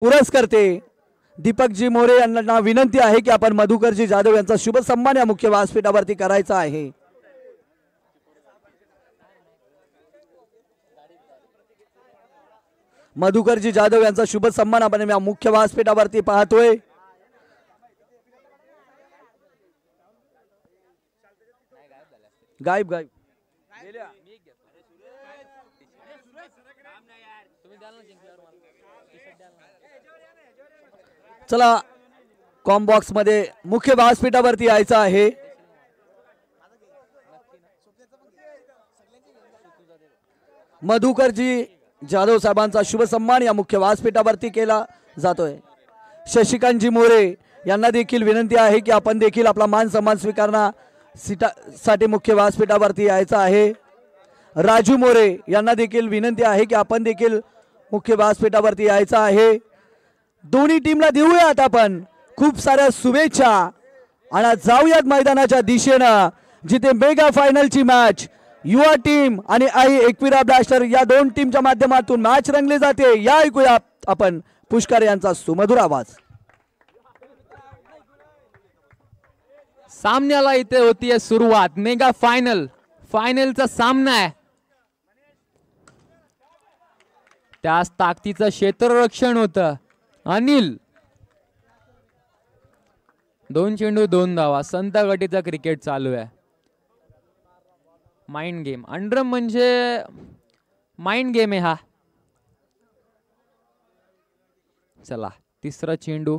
पुरस्कर्ते दीपकजी मोरे यांना विनंती आहे की आपण मधुकरजी जाधव यांचा शुभ सन्मान या मुख्य व्यासपीठावरती करायचा आहे। मधुकरजी जाधव यांचा शुभ सन्मान आपण या मुख्य व्यासपीठावरती पाहतोय। गायब गायब चला कॉम बॉक्स मध्ये मुख्य व्यासपीठावरती यायचं आहे। मधुकरजी जाधव साहेबांचा शुभ सन्मान या मुख्य व्यासपीठावरती केला जातोय। शशिकांतजी मोरे यांना देखील विनंती आहे की आपण देखील आपला मान सन्मान स्वीकारण्यासाठी मुख्य व्यासपीठावरती यायचं आहे। राजू मोरे यांना देखील विनंती आहे की आपण देखील मुख्य व्यासपीठावरती यायचं आहे। दोन्ही टीमला देऊयात आपण खूप साऱ्या शुभेच्छा आणि जाऊयात मैदानाच्या दिशेनं जिथे मेगा फायनलची मॅच युवा टीम आणि आई एकविरा ब्लास्टर या दोन टीमच्या माध्यमातून मॅच रंगली जाते। या ऐकूया आपण पुष्कर यांचा सुमधुर आवाज। सामन्याला इथे होतीये सुरुवात। मेगा फायनलचा सामना आहे। त्याच ताकदीचं क्षेत्ररक्षण होतं अनिल। 2 चेंडू 2 धावा। संत गटीचा क्रिकेट चालू आहे। माइंड गेम अंडरम म्हणजे माइंड गेम आहे हा। चला तिसरा चेंडू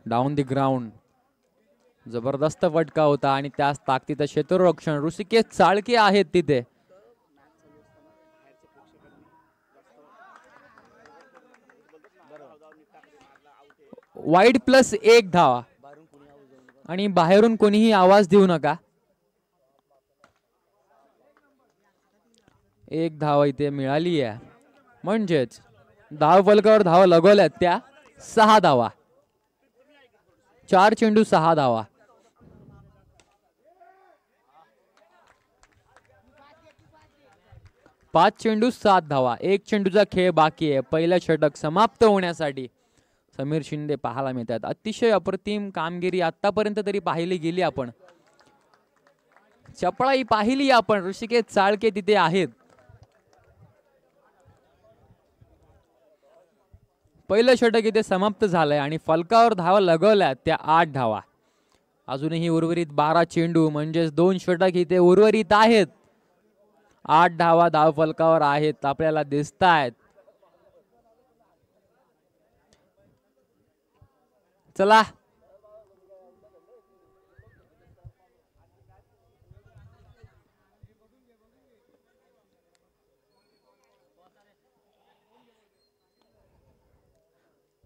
डाऊन द ग्राउंड। जबरदस्त फटका होता आणि त्याच ताकदीचं क्षेत्ररक्षण ऋषिकेश चाळके आहेत तिथे। वाईड +1 धावा आणि बाहेरून कोणीही आवाज देऊ नका। 1 धावा इथे मिळाली आहे म्हणजेच धाव फलकावर धावा लगवल्यात त्या 6 धावा। 4 चेंडू 6 धावा। पाच चेंडू 7 धावा। 1 चेंडूचा खेळ बाकी आहे पहिलं षटक समाप्त होण्यासाठी। समीर शिंदे पाहायला मिळतात। अतिशय अप्रतिम कामगिरी आतापर्यंत तरी पाहिली गेली आपण। चपळाई पाहिली आपण। ऋषिकेश चाळके तिथे आहेत। पहिलं षटक इथे समाप्त झालंय आणि फलकावर धावा लगवल्यात त्या 8 धावा। अजूनही उर्वरित 12 चेंडू म्हणजेच 2 षटक इथे उर्वरित आहेत। 8 धावा धाव फलकावर आहेत आपल्याला दिसतायत। चला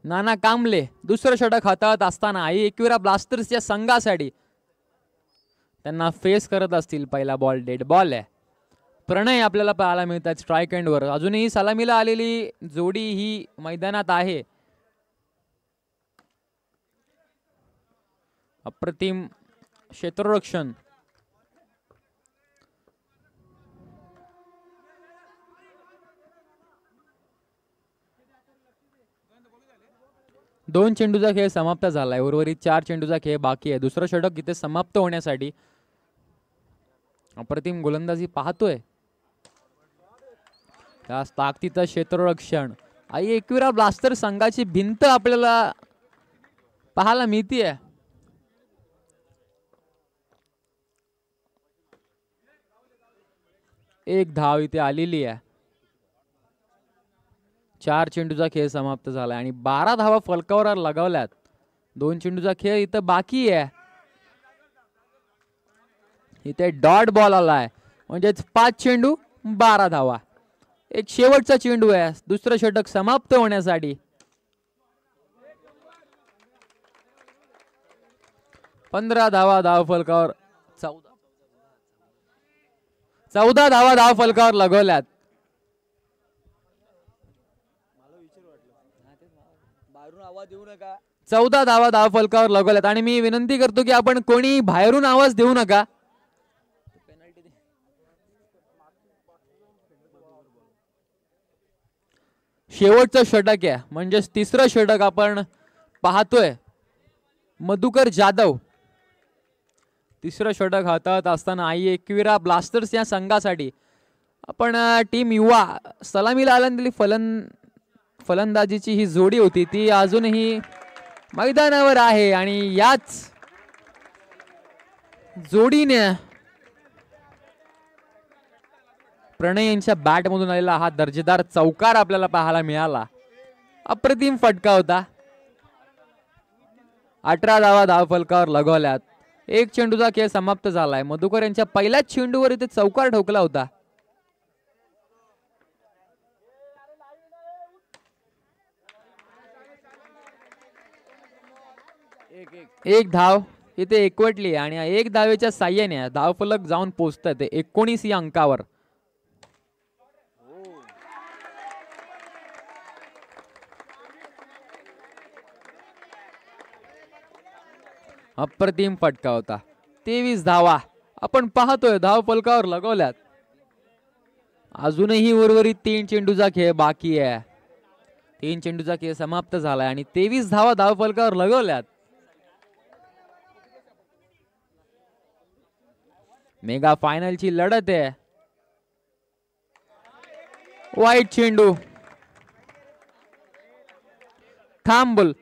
नाना कांबले दुसरं षटक हाताळत असताना आई एकविरा ब्लास्टर्सच्या संघासाठी त्यांना फेस करत असतील। पहिला बॉल डेड बॉल आहे। प्रणय आपल्याला पाहायला मिळतात स्ट्राइक एंडवर। अजूनही सलामीला आलेली जोडी ही मैदानात आहे। अप्रतिम क्षेत्ररक्षण। दोन चेंडूचा खेळ समाप्त झालाय। उर्वरित 4 चेंडूचा खेळ बाकी आहे। दुसरं षटक इथे समाप्त होण्यासाठी अप्रतिम गोलंदाजी पाहतोय। त्यास ताकदीचं क्षेत्ररक्षण आई एकविरा ब्लास्टर संघाची भिंत आपल्याला पाहायला मिळतीये। एक धाव इथे आलेली आहे। 4 चेंडूचा खेळ समाप्त झाला आणि 12 धावा फलकावर लगावल्यात। 2 चेंडूचा खेळ इथं बाकी आहे। इथे डॉट बॉल आलाय म्हणजेच 5 चेंडू 12 धावा। एक शेवटचा चेंडू आहे दुसरं षटक समाप्त होण्यासाठी। 15 धावा धाव फलकावर 14 धावा धाव फलकावर लगवल्यात। आवाज देऊ नका। 14 धावा धाव फलकावर लगवल्यात आणि मी विनंती करतो की आपण कोणी बाहेरून आवाज देऊ नका। शेवटचं षटक आहे, म्हणजेच तिसरं षटक आपण पाहतोय. मधुकर जाधव तिसरं षटक हातात असताना आई एकविरा ब्लास्टर्स या संघासाठी आपण टीम युवा सलामीला आलेली फलंदाजीची ही जोडी होती ती अजूनही मैदानावर आहे आणि याच जोडीने प्रणय यांच्या बॅटमधून आलेला हा दर्जेदार चौकार आपल्याला पाहायला मिळाला. अप्रतिम फटका होता. 18 धावा धावफलकावर लगवल्यात. एक चेंडूचा खेळ समाप्त झालाय. मधुकर यांच्या पहिल्याच चेंडूवर इथे चौकार ठोकला होता. एक धाव इथे एकवटली आणि एक धावेच्या साह्याने धावफलक जाऊन पोहोचतात 19 या अंकावर. अप्रतिम फटका होता. 23 धावा आपण पाहतोय धावफलकावर लगवल्यात. अजूनही उर्वरित 3 चेंडूचा खेळ बाकी आहे. 3 चेंडूचा खेळ समाप्त झालाय आणि 23 धावा धावफलकावर लगवल्यात. मेगा फायनलची लढत आहे. वाईट चेंडू. थांबल.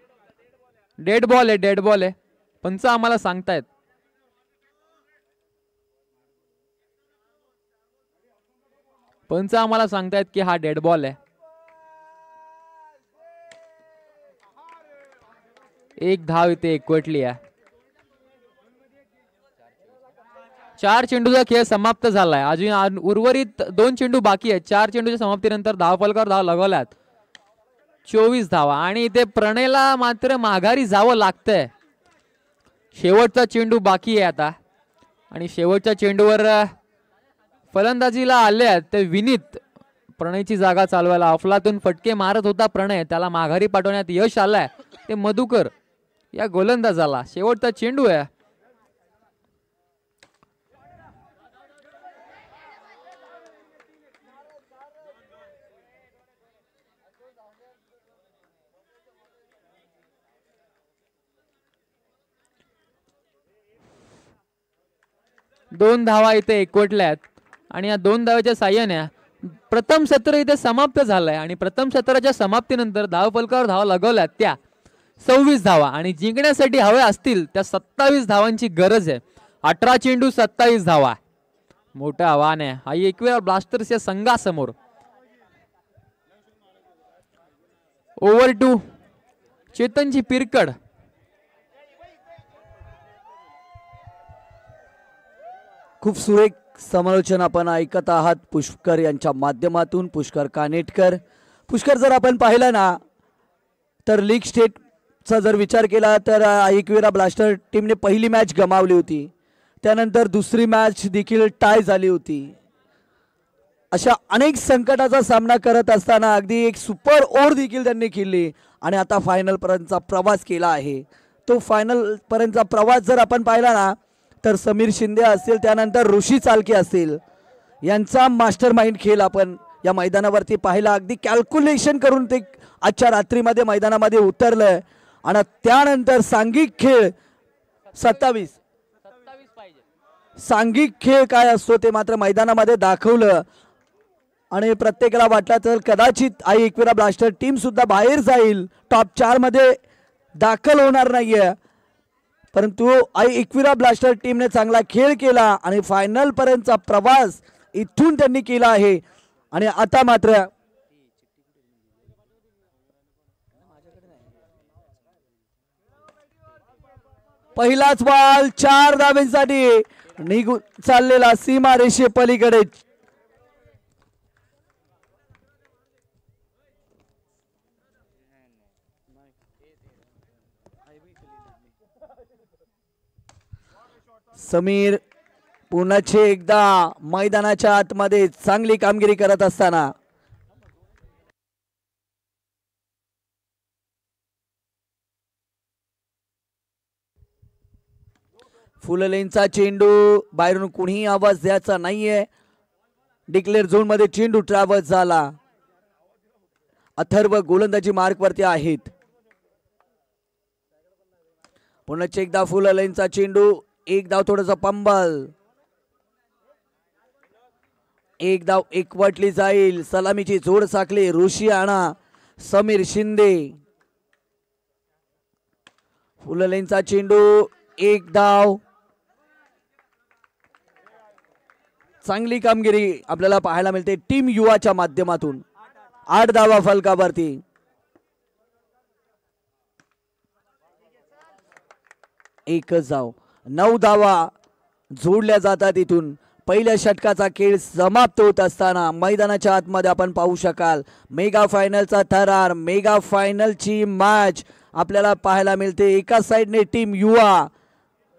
डेड बॉल आहे. डेड बॉल आहे. पंच आम्हाला सांगतायत. पंच आम्हाला सांगतायत की हा डेड बॉल आहे. एक धाव इथे एकवटली आहे. 4 चेंडूचा खेळ समाप्त झालाय. अजून उर्वरित 2 चेंडू बाकी आहेत. 4 चेंडूच्या समाप्तीनंतर धावफलकावर धाव लगवल्यात. 24 धावा आणि इथे प्रणयला मात्र माघारी जावं लागतंय. शेवटचा चेंडू बाकी आहे आता आणि शेवटच्या चेंडूवर फलंदाजीला आले आहेत ते विनीत. प्रणयची जागा चालवायला अफलातून फटके मारत होता प्रणय. त्याला माघारी पाठवण्यात यश आलंय ते मधुकर या गोलंदाजाला. शेवटचा चेंडू आहे. दोन धावा इथे एकवटल्यात आणि या 2 धावाच्या साह्याने प्रथम सत्र इथे समाप्त झालंय आणि प्रथम सत्राच्या समाप्तीनंतर धावफलकावर धावा लगवल्यात त्या 26 धावा आणि जिंकण्यासाठी हव्या असतील त्या 27 धावांची गरज आहे. 18 चेंडू 27 धावा. मोठं आव्हान आहे हा एकविरा ब्लास्टर्स या संघासमोर. ओव्हर 2 चेतनजी पिरकड. खूप सुरेख समालोचन आपण ऐकत आहात पुष्कर यांच्या माध्यमातून. पुष्कर कानेटकर. पुष्कर जर आपण पाहिलं ना तर लीग स्टेटचा जर विचार केला तर एकविरा ब्लास्टर टीमने पहिली मॅच गमावली होती. त्यानंतर दुसरी मॅच देखील टाय झाली होती. अशा अनेक संकटाचा सामना करत असताना अगदी एक सुपर ओव्हर देखील त्यांनी खेळली आणि आता फायनल पर्यंतचा प्रवास केला आहे. तो फायनल पर्यंतचा प्रवास जर आपण पाहिला ना तर समीर शिंदे असतील त्यानंतर ऋषी चालके असतील यांचा मास्टर माइंड खेळ आपण या मैदानावरती पाहिला. अगदी कॅल्क्युलेशन करून ते आजच्या रात्रीमध्ये मैदानामध्ये उतरलंय आणि त्यानंतर सांघिक खेळ 27 सांघिक खेळ काय असतो ते मात्र मैदानामध्ये दाखवलं आणि प्रत्येकाला वाटलं तर कदाचित आई एकविरा ब्लास्टर टीम सुद्धा बाहेर जाईल, टॉप 4 मध्ये दाखल होणार नाहीये. परंतु आई एकविरा ब्लास्टर टीमने चांगला खेळ केला आणि फायनल पर्यंतचा प्रवास इथून त्यांनी केला आहे. आणि आता मात्र पहिलाच बॉल 4 धावांसाठी निघून चाललेला सीमा रेषे पलीकडे. समीर पुन्हा एकदा मैदानाच्या आतमध्ये चांगली कामगिरी करत असताना फुललेनचा चेंडू बाहेरून कुणीही आवाज द्यायचा नाहीये. डिक्लेअर झोन मध्ये चेंडू ट्रॅव्हल्स झाला. अथर्व गोलंदाजी मार्क वरती आहेत. पुन्हा एकदा फुल लाईनचा चेंडू, एक धाव थोडासा पंबल, एक धाव एकवटली जाईल. सलामीची जोड साकली. ऋषी आणा, समीर शिंदे. फुल लाईनचा चेंडू, एक धाव. चांगली कामगिरी आपल्याला पाहायला मिळते टीम युवाच्या माध्यमातून. 8 धावा फलकावरती. एकच धाव. 9 धावा जोडल्या जातात इथून. पहिल्या षटकाचा खेळ समाप्त होत असताना मैदानाच्या आतमध्ये आपण पाहू शकाल मेगा फायनलचा थरार, मेगा फायनलची मॅच आपल्याला पाहायला मिळते. एका साईडने टीम युवा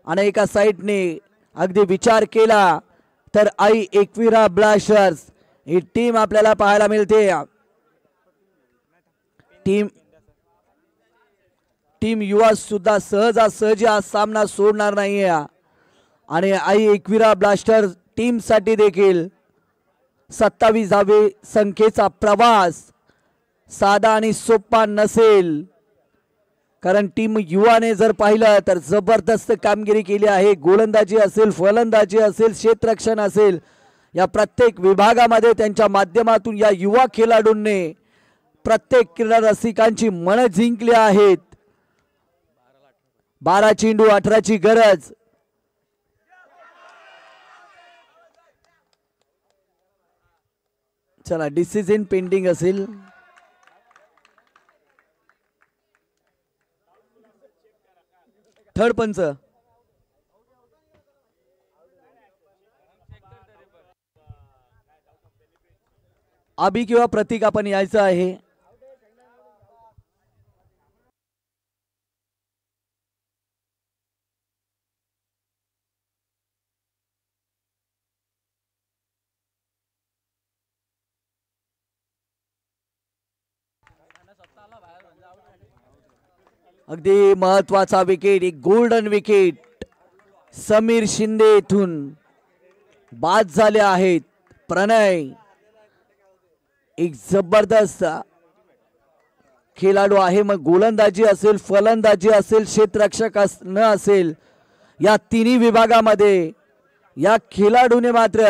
आणि एका साईडने अगदी विचार केला तर आई एकविरा ब्लास्टर्स ही टीम आपल्याला पाहायला मिळते. टीम युवा सुद्धा सहजासहजी हा सामना सोडणार नाहीये आणि आई एकविरा ब्लास्टर्स टीम साठी देखील 27 धावे संख्येचा प्रवास साधा आणि सोपा नसेल. कारण टीम युवाने जर पाहिलं तर जबरदस्त कामगिरी केली आहे. गोलंदाजी असेल, फलंदाजी असेल, क्षेत्ररक्षण असेल, या प्रत्येक विभागामध्ये त्यांच्या माध्यमातून या युवा खेळाडूंनी प्रत्येक क्रीडा रसिकांची मन जिंकली आहेत. 12 चेंडू 18ची गरज. चला डिसिजन पेंडिंग असेल. थर्ड पंच अभि किंवा प्रतीक आपण यायचं आहे. अगदी महत्वाचा विकेट, एक गोल्डन विकेट समीर शिंदे इथून बाद झाले आहेत. प्रणय एक जबरदस्त खेळाडू आहे. मग गोलंदाजी असेल, फलंदाजी असेल, क्षेत्ररक्षक न असेल, या तिन्ही विभागामध्ये या खेळाडूने मात्र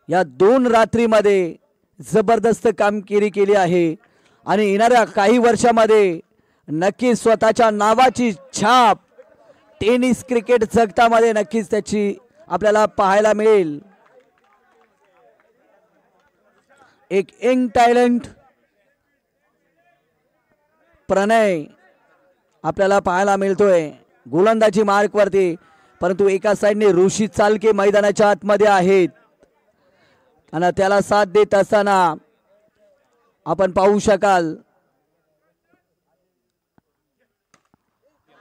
या 2 रात्रीमध्ये जबरदस्त कामगिरी केली आहे आणि येणाऱ्या काही वर्षामध्ये नक्कीच स्वतःच्या नावाची छाप टेनिस क्रिकेट जगतामध्ये नक्कीच त्याची आपल्याला पाहायला मिळेल. एक यंग टॅलेंट प्रणय आपल्याला पाहायला मिळतोय गोलंदाजी मार्क वरती. परंतु एका साइडने ऋषी चालके मैदानाच्या आतमध्ये आहेत आणि त्याला साथ देत असताना आपण पाहू शकाल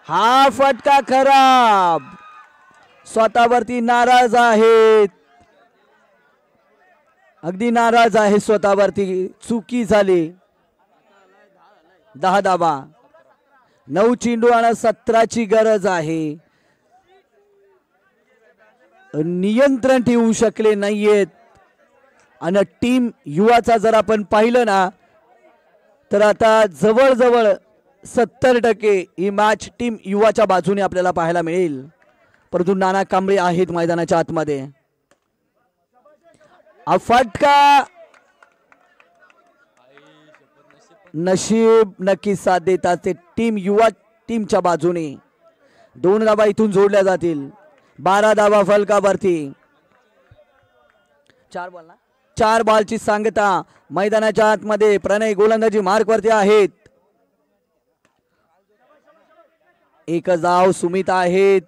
हा फटका खराब. स्वतःवरती नाराज आहेत, अगदी नाराज आहे स्वतःवरती. चुकी झाली. 10 धावा. 9 चेंडू आणि 17ची गरज आहे. नियंत्रण ठेवू शकले नाहीयेत आणि टीम युवाचा जर आपण पाहिलं ना तर आता जवळजवळ 70% ही मॅच टीम युवाच्या बाजूने आपल्याला पाहायला मिळेल. परंतु नाना कांबळे आहेत मैदानाच्या आतमध्ये. हा फटका नशीब नक्की साथ देतात ते टीम युवा टीमच्या बाजूने. 2 धावा इथून जोडल्या जातील. 12 धावा फलकावरती. 4 बॉलची सांगता मैदानाच्या आतमध्ये. प्रणय गोलंदाजी मार्क वरती आहेत. एकच धाव सुमित आहेत.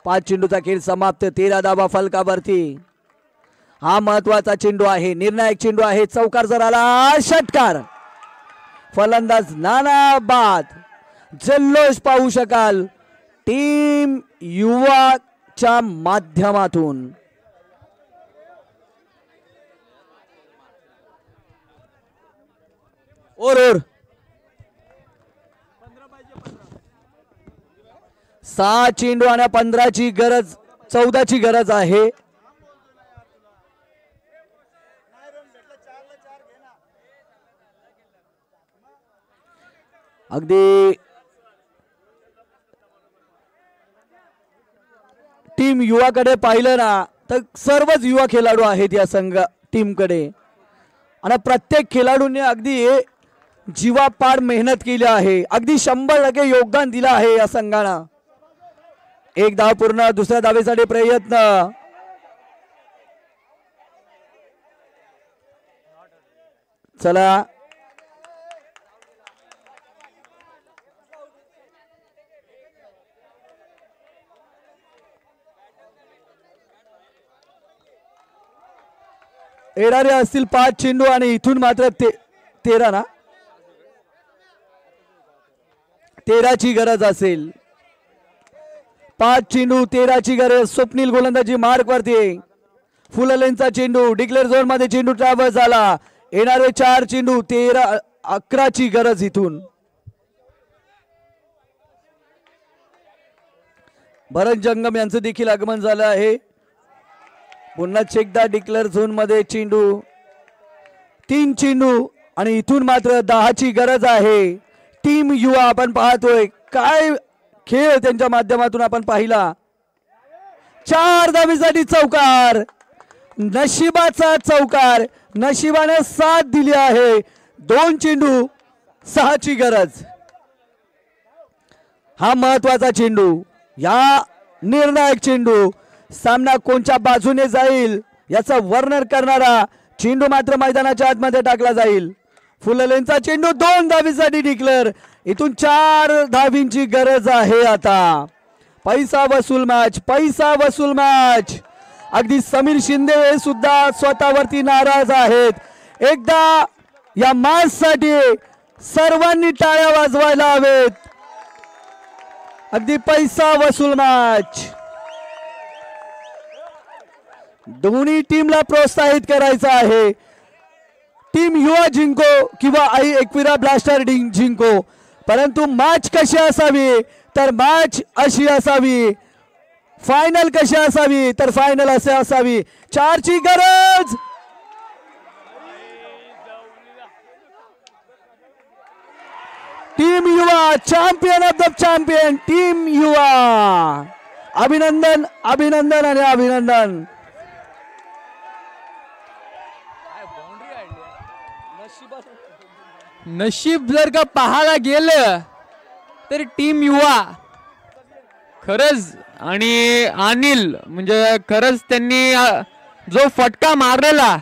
5 चेंडूचा खेळ समाप्त. 13 धावा फलकावरती. हा महत्वाचा चेंडू आहे, निर्णायक चेंडू आहे. चौकार जर आला, षटकार. फलंदाज नाना बाद. जल्लोष पाहू शकाल टीम युवाच्या माध्यमातून. और 6 चेंडू आणि 15ची गरज, 14ची गरज आहे. अगदी टीम युवाकडे पाहिलं ना तर सर्वच युवा खेळाडू आहेत या संघ टीमकडे आणि प्रत्येक खेळाडूने अगदी जीवापाड मेहनत केली आहे, अगदी 100% योगदान दिलं आहे या संघानं. एक धाव पूर्ण, दुसऱ्या धावेसाठी प्रयत्न. चला येणारे असतील 5 चेंडू आणि इथून मात्र 13 ना 13ची गरज असेल. 5 चेंडू 13ची गरज. स्वप्नील गोलंदाजी मार्क वरती. फुललेनचा चेंडू डिक्लेअर झोन मध्ये चेंडू ट्रॅव्हल झाला. येणारे 4 चेंडू 11ची गरज इथून. भरत जंगम यांचं देखील आगमन झालं आहे. पुन्हा एकदा डिक्लेअर झोन मध्ये चेंडू 3 चेंडू आणि इथून मात्र 10ची गरज आहे. टीम युवा आपण पाहतोय काय खेळ त्यांच्या माध्यमातून आपण पाहिला. 4 धावेसाठी चौकार. नशिबाचा चौकार. नशिबाने साथ दिली आहे. 2 चेंडू 6ची गरज. हा महत्वाचा चेंडू, या निर्णायक चेंडू. सामना कोणत्या बाजूने जाईल याचं वर्णन करणारा चेंडू मात्र मैदानाच्या आतमध्ये टाकला जाईल. फुललेनचा चेंडू 2 धावेसाठी डिक्लेअर. इथून 4 धावींची गरज आहे आता. पैसा वसूल मॅच, पैसा वसूल मॅच. अगदी समीर शिंदे सुद्धा स्वतःवरती नाराज आहेत. एकदा या मॅच साठी सर्वांनी टाळ्या वाजवायला हवेत. अगदी पैसा वसूल मॅच. दोन्ही टीमला प्रोत्साहित करायचं आहे. टीम युवा जिंको किंवा आई एकविरा ब्लास्टर जिंको, परंतु मॅच कशी असावी तर मॅच अशी असावी. फायनल कशी असावी तर फायनल असे असावी. 4ची गरज. टीम युवा champion of the champion. Team युवा अभिनंदन, अभिनंदन आणि अभिनंदन. नशीब जर का पाहायला गेलं तर टीम युवा खरंच आणि अनिल म्हणजे खरंच त्यांनी जो फटका मारलेला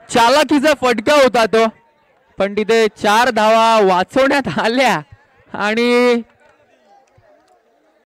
चालाकीचा फटका होता तो, पण तिथे 4 धावा वाचवण्यात आल्या आणि